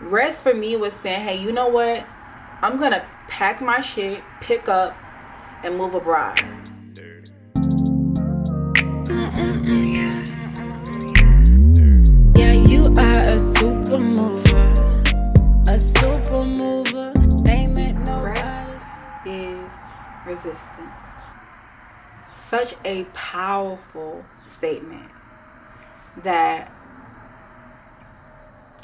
Rest for me was saying, hey, you know what? I'm going to pack my shit, pick up, and move abroad. Yeah, you are a super mover. A super mover. Ain't meant no Rest is resistance. Such a powerful statement that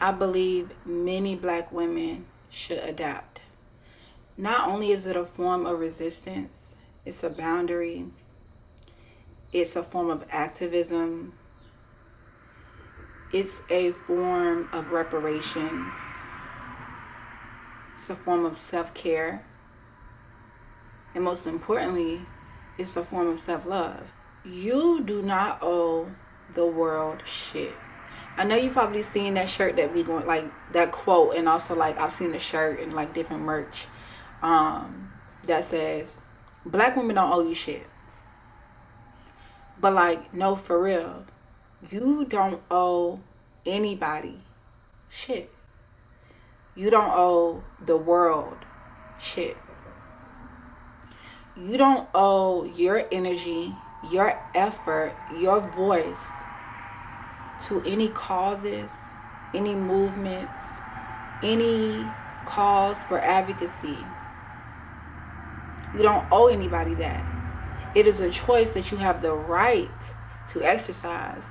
I believe many Black women should adapt. Not only is it a form of resistance, it's a boundary, it's a form of activism, it's a form of reparations, it's a form of self-care, and most importantly, it's a form of self-love. You do not owe the world shit. I know you've probably seen that shirt that we going, like that quote, and also like I've seen the shirt and like different merch that says Black women don't owe you shit. But like, no, for real, you don't owe anybody shit. You don't owe the world shit. You don't owe your energy, your effort, your voice to any causes, any movements, any cause for advocacy. You don't owe anybody that. It is a choice that you have the right to exercise,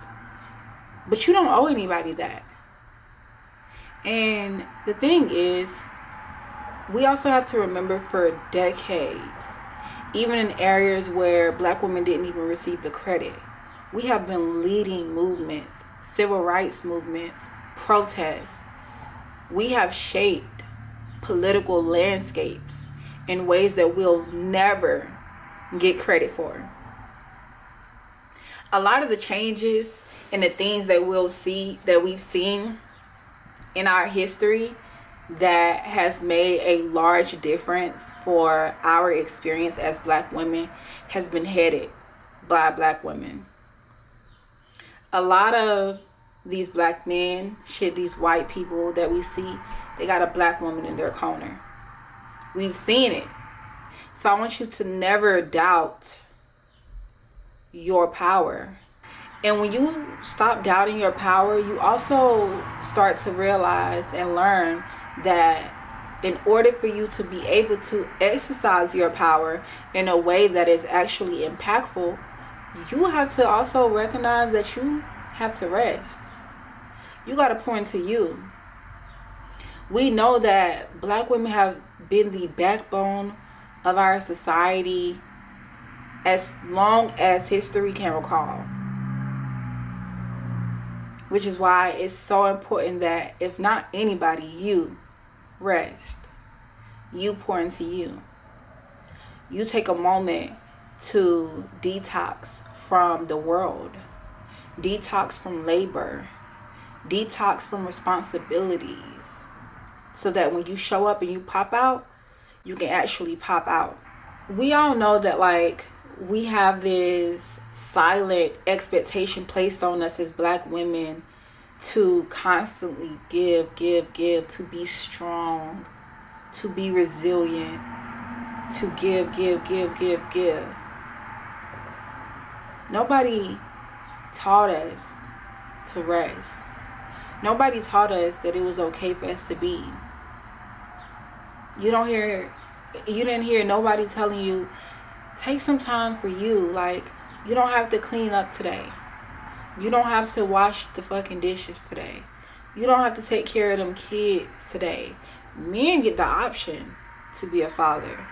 but you don't owe anybody that. And the thing is, we also have to remember for decades, even in areas where Black women didn't even receive the credit, we have been leading movements, civil rights movements, protests. We have shaped political landscapes in ways that we'll never get credit for. A lot of the changes and the things that we've seen in our history that has made a large difference for our experience as Black women has been headed by Black women. A lot of these Black men, these white people that we see, they got a Black woman in their corner. We've seen it. So I want you to never doubt your power. And when you stop doubting your power, you also start to realize and learn that in order for you to be able to exercise your power in a way that is actually impactful, you have to also recognize that you have to rest. You got to pour into you. We know that Black women have been the backbone of our society as long as history can recall. Which is why it's so important that if not anybody, you rest. You pour into you. You take a moment to detox from the world. Detox from labor. Detox from responsibilities. So that when you show up and you pop out, you can actually pop out. We all know that like we have this silent expectation placed on us as Black women to constantly give, to be strong, to be resilient, to give. Nobody taught us to rest. Nobody taught us that it was okay for us to be. You didn't hear nobody telling you, take some time for you. Like, you don't have to clean up today. You don't have to wash the fucking dishes today. You don't have to take care of them kids today. Men get the option to be a father.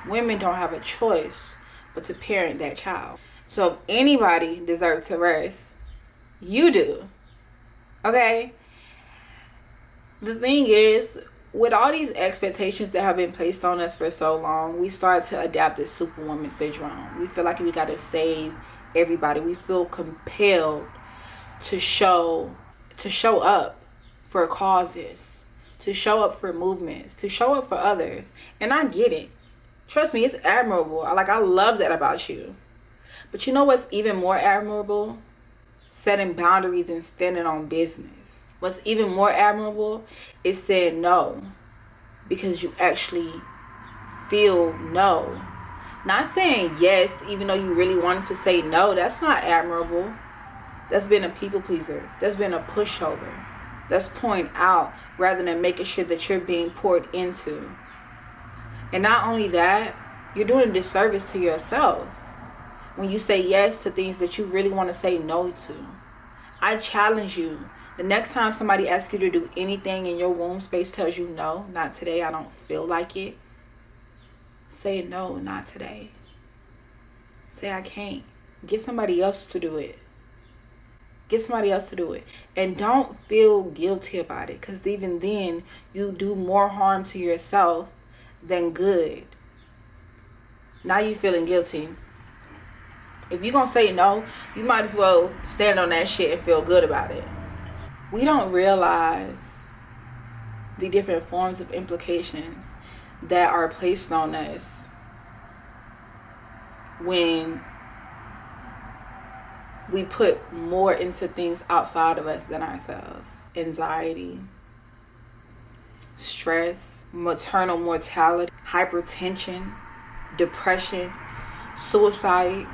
Women don't have a choice but to parent that child. So if anybody deserves to rest, you do. Okay? The thing is, with all these expectations that have been placed on us for so long, we start to adapt this superwoman syndrome. We feel like we got to save everybody. We feel compelled to show up for causes, to show up for movements, to show up for others. And I get it. Trust me, it's admirable. I love that about you. But you know what's even more admirable? Setting boundaries and standing on business. What's even more admirable is saying no because you actually feel no. Not saying yes even though you really wanted to say no. That's not admirable. That's been a people pleaser. That's been a pushover. That's pouring out rather than making sure that you're being poured into. And not only that, you're doing a disservice to yourself when you say yes to things that you really want to say no to. I challenge you. The next time somebody asks you to do anything and your womb space tells you no, not today, I don't feel like it, say no, not today. Say I can't. Get somebody else to do it. Get somebody else to do it. And don't feel guilty about it, because even then you do more harm to yourself than good. Now you feeling guilty. If you're going to say no, you might as well stand on that shit and feel good about it. We don't realize the different forms of implications that are placed on us when we put more into things outside of us than ourselves. Anxiety, stress, maternal mortality, hypertension, depression, suicide.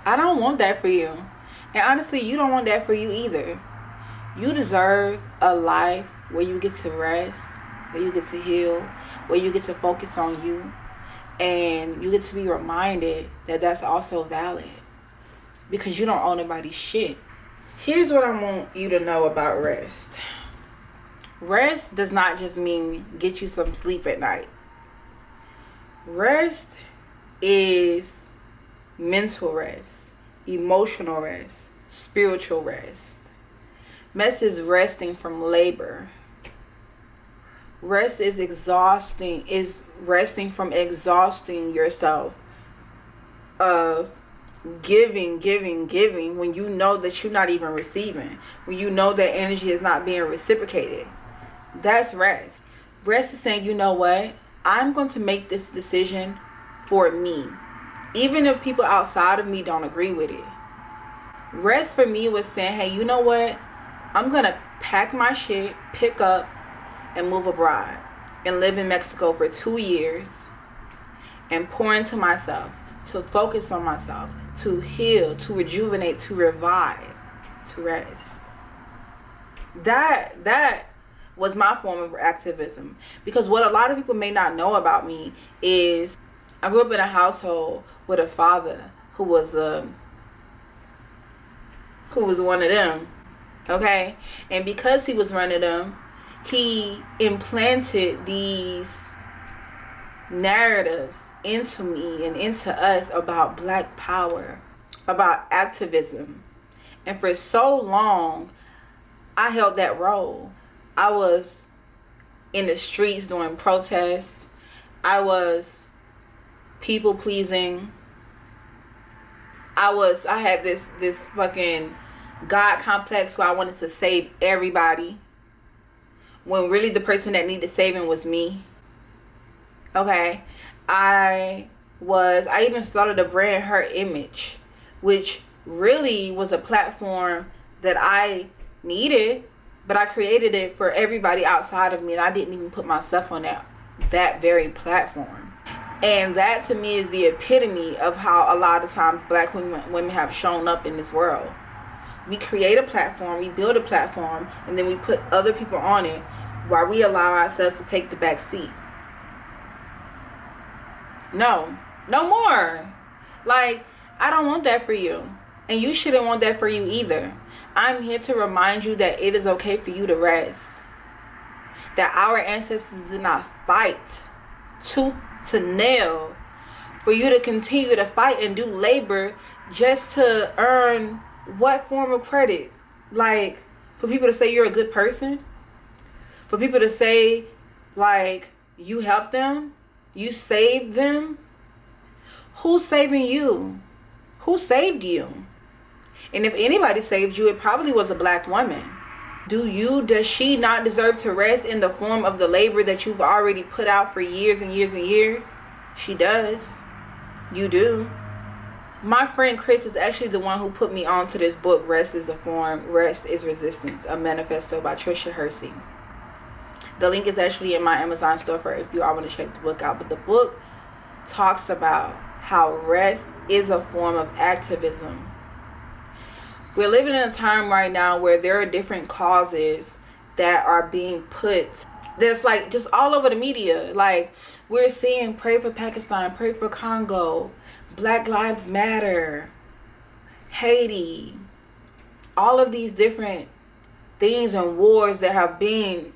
I don't want that for you. And honestly, you don't want that for you either. You deserve a life where you get to rest, where you get to heal, where you get to focus on you, and you get to be reminded that that's also valid, because you don't own anybody's shit. Here's what I want you to know about rest. Rest does not just mean get you some sleep at night. Rest is mental rest, emotional rest, spiritual rest. Rest is resting from labor. Rest is resting from exhausting yourself of giving when you know that you're not even receiving, when you know that energy is not being reciprocated. That's rest. Rest is saying, you know what? I'm going to make this decision for me, even if people outside of me don't agree with it. Rest for me was saying, hey, you know what? I'm going to pack my shit, pick up, and move abroad and live in Mexico for 2 years and pour into myself, to focus on myself, to heal, to rejuvenate, to revive, to rest. That was my form of activism. Because what a lot of people may not know about me is I grew up in a household with a father who was one of them. Okay? And because he was one of them, he implanted these narratives into me and into us about Black power, about activism. And for so long, I held that role. I was in the streets doing protests. I was people pleasing. I had this fucking God complex where I wanted to save everybody, when really the person that needed saving was me. Okay? I even started a brand, Her Image, which really was a platform that I needed, but I created it for everybody outside of me, and I didn't even put myself on that very platform. And that to me is the epitome of how a lot of times Black women have shown up in this world. We create a platform, we build a platform, and then we put other people on it while we allow ourselves to take the back seat. No more. Like, I don't want that for you. And you shouldn't want that for you either. I'm here to remind you that it is okay for you to rest. That our ancestors did not fight tooth to nail for you to continue to fight and do labor just to earn what form of credit? Like, for people to say you're a good person? For people to say, like, you helped them? You saved them? Who's saving you? Who saved you? And if anybody saved you, it probably was a Black woman. Does she not deserve to rest in the form of the labor that you've already put out for years and years and years? She does. You do. My friend Chris is actually the one who put me on to this book, Rest is the Form, Rest is Resistance, a manifesto by Trisha Hersey. The link is actually in my Amazon storefront if you all want to check the book out. But the book talks about how rest is a form of activism. We're living in a time right now where there are different causes that are being put, that's like just all over the media. Like, we're seeing pray for Pakistan, pray for Congo, Black Lives Matter, Haiti, all of these different things and wars that have been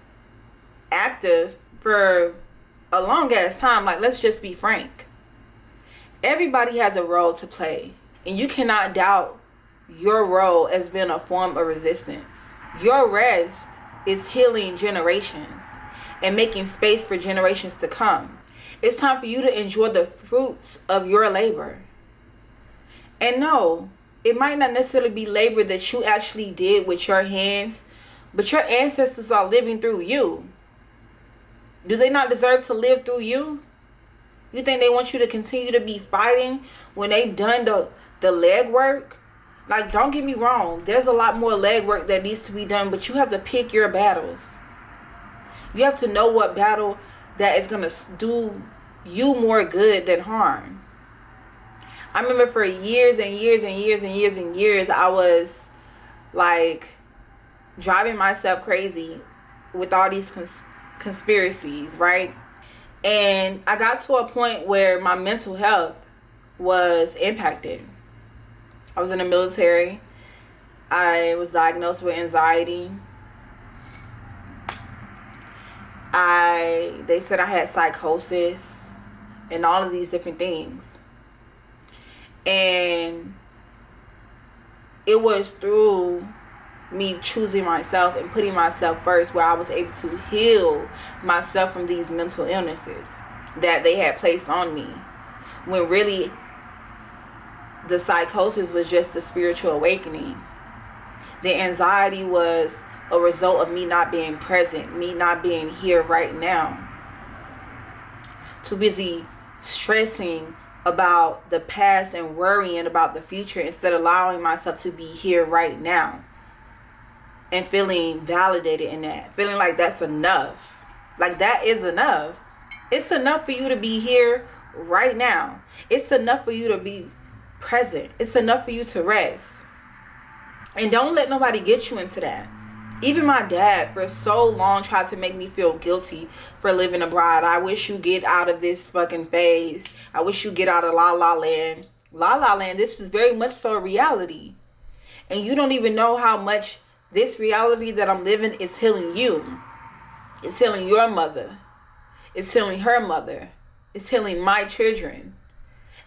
active for a long ass time. Like, let's just be frank. Everybody has a role to play, and you cannot doubt your role as being a form of resistance. Your rest is healing generations and making space for generations to come. It's time for you to enjoy the fruits of your labor. And no, it might not necessarily be labor that you actually did with your hands, but your ancestors are living through you. Do they not deserve to live through you? You think they want you to continue to be fighting when they've done the legwork? Like, don't get me wrong. There's a lot more legwork that needs to be done, but you have to pick your battles. You have to know what battle that is going to do you more good than harm. I remember for years and years and years and years and years, I was like driving myself crazy with all these conspiracies, right? And I got to a point where my mental health was impacted. I was in the military. I was diagnosed with anxiety. They said I had psychosis and all of these different things. And it was through me choosing myself and putting myself first where I was able to heal myself from these mental illnesses that they had placed on me, when really the psychosis was just the spiritual awakening. The anxiety was a result of me not being present, me not being here right now. Too busy stressing about the past and worrying about the future instead of allowing myself to be here right now. And feeling validated in that. Feeling like that's enough. Like, that is enough. It's enough for you to be here right now. It's enough for you to be present. It's enough for you to rest. And don't let nobody get you into that. Even my dad for so long tried to make me feel guilty for living abroad. I wish you get out of this fucking phase. I wish you get out of La La Land. La La Land, this is very much so a reality. And you don't even know how much this reality that I'm living is healing you. It's healing your mother. It's healing her mother. It's healing my children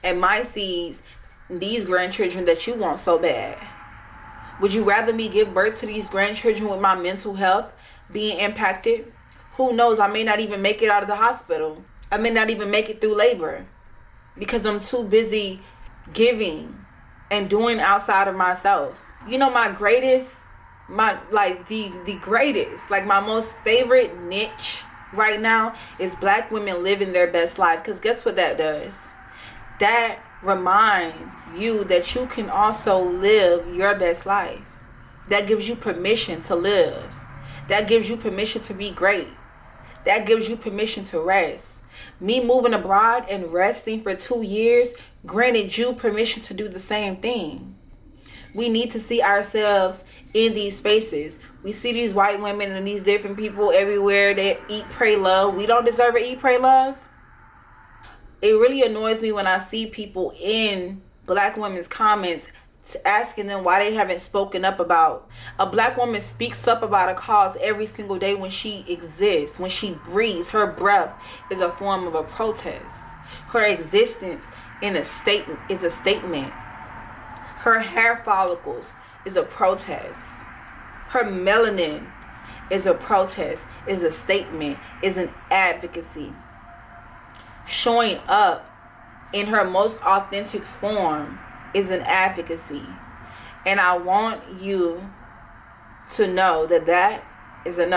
and my seeds, these grandchildren that you want so bad. Would you rather me give birth to these grandchildren with my mental health being impacted? Who knows? I may not even make it out of the hospital. I may not even make it through labor because I'm too busy giving and doing outside of myself. You know, my greatest, the greatest, like my most favorite niche right now is Black women living their best life. Because guess what that does? That reminds you that you can also live your best life. That gives you permission to live. That gives you permission to be great. That gives you permission to rest. Me moving abroad and resting for 2 years granted you permission to do the same thing. We need to see ourselves in these spaces. We see these white women and these different people everywhere that eat, pray, love. We don't deserve to eat, pray, love. It really annoys me when I see people in Black women's comments asking them why they haven't spoken up about. A Black woman speaks up about a cause every single day when she exists, when she breathes. Her breath is a form of a protest. Her existence is a statement. Her hair follicles is a protest. Her melanin is a protest, is a statement, is an advocacy. Showing up in her most authentic form is an advocacy. And I want you to know that that is enough.